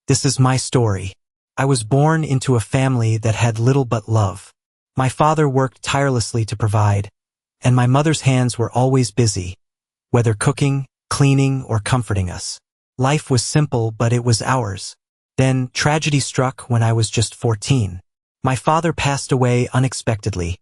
This is my story. I was born into a family that had little but love. My father worked tirelessly to provide, and my mother's hands were always busy, whether cooking, cleaning, or comforting us. Life was simple, but it was ours. Then, tragedy struck when I was just 14. My father passed away unexpectedly,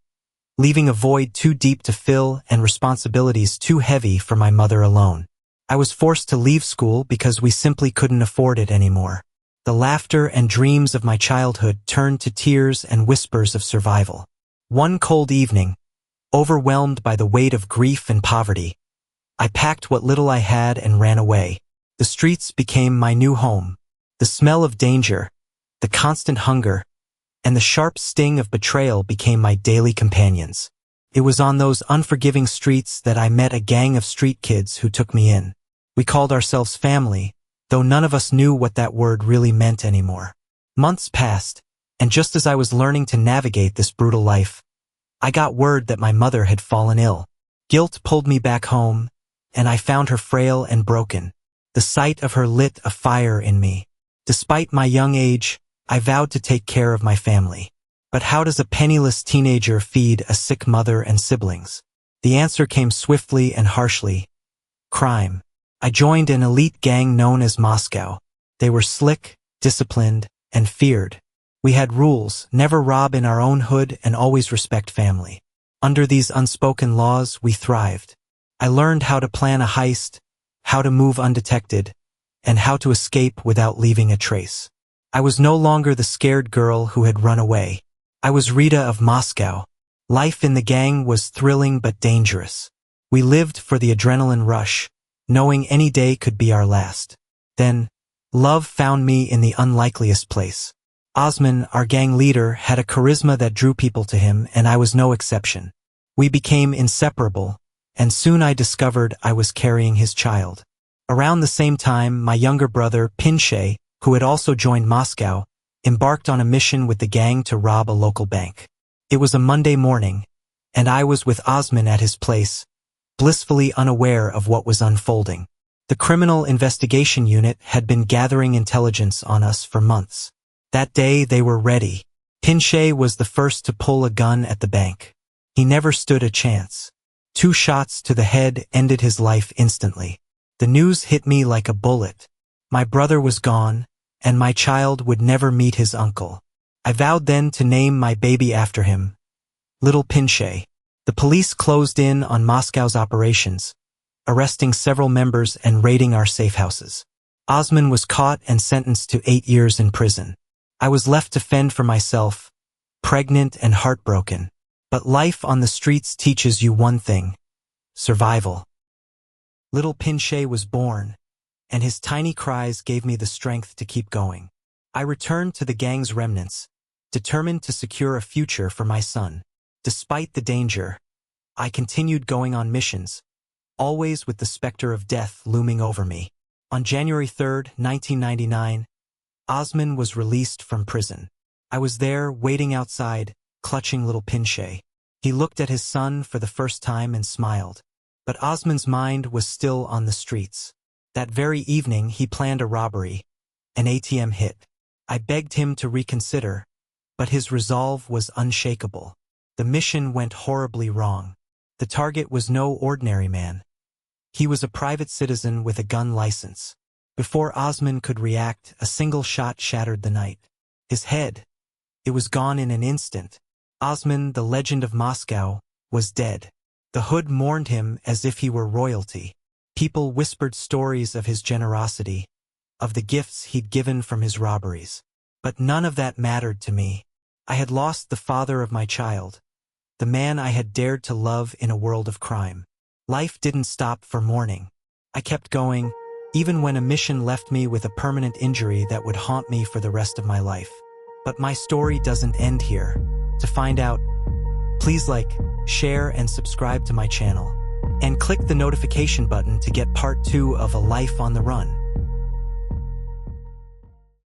leaving a void too deep to fill and responsibilities too heavy for my mother alone. I was forced to leave school because we simply couldn't afford it anymore. The laughter and dreams of my childhood turned to tears and whispers of survival. One cold evening, overwhelmed by the weight of grief and poverty, I packed what little I had and ran away. The streets became my new home. The smell of danger, the constant hunger, and the sharp sting of betrayal became my daily companions. It was on those unforgiving streets that I met a gang of street kids who took me in. We called ourselves family, though none of us knew what that word really meant anymore. Months passed, and just as I was learning to navigate this brutal life, I got word that my mother had fallen ill. Guilt pulled me back home, and I found her frail and broken. The sight of her lit a fire in me. Despite my young age, I vowed to take care of my family. But how does a penniless teenager feed a sick mother and siblings? The answer came swiftly and harshly. Crime. I joined an elite gang known as Moscow. They were slick, disciplined, and feared. We had rules: never rob in our own hood and always respect family. Under these unspoken laws, we thrived. I learned how to plan a heist, how to move undetected, and how to escape without leaving a trace. I was no longer the scared girl who had run away. I was Rita of Moscow. Life in the gang was thrilling but dangerous. We lived for the adrenaline rush, knowing any day could be our last. Then, love found me in the unlikeliest place. Osman, our gang leader, had a charisma that drew people to him, and I was no exception. We became inseparable, and soon I discovered I was carrying his child. Around the same time, my younger brother, Pinchay, who had also joined Moscow, embarked on a mission with the gang to rob a local bank. It was a Monday morning, and I was with Osman at his place, blissfully unaware of what was unfolding. The Criminal Investigation Unit had been gathering intelligence on us for months. That day they were ready. Pinchay was the first to pull a gun at the bank. He never stood a chance. 2 shots to the head ended his life instantly. The news hit me like a bullet. My brother was gone, and my child would never meet his uncle. I vowed then to name my baby after him, Little Pinchay. The police closed in on Moscow's operations, arresting several members and raiding our safe houses. Osman was caught and sentenced to 8 years in prison. I was left to fend for myself, pregnant and heartbroken. But life on the streets teaches you one thing: survival. Little Pinchay was born, and his tiny cries gave me the strength to keep going. I returned to the gang's remnants, determined to secure a future for my son. Despite the danger, I continued going on missions, always with the specter of death looming over me. On January 3, 1999, Osman was released from prison. I was there, waiting outside, clutching little Pinchay. He looked at his son for the first time and smiled. But Osman's mind was still on the streets. That very evening, he planned a robbery, an ATM hit. I begged him to reconsider, but his resolve was unshakable. The mission went horribly wrong. The target was no ordinary man. He was a private citizen with a gun license. Before Osman could react, a single shot shattered the night. His head, it was gone in an instant. Osman, the legend of Moscow, was dead. The hood mourned him as if he were royalty. People whispered stories of his generosity, of the gifts he'd given from his robberies. But none of that mattered to me. I had lost the father of my child, the man I had dared to love in a world of crime. Life didn't stop for mourning. I kept going, even when a mission left me with a permanent injury that would haunt me for the rest of my life. But my story doesn't end here. To find out, please like, share, and subscribe to my channel. And click the notification button to get part 2 of A Life on the Run.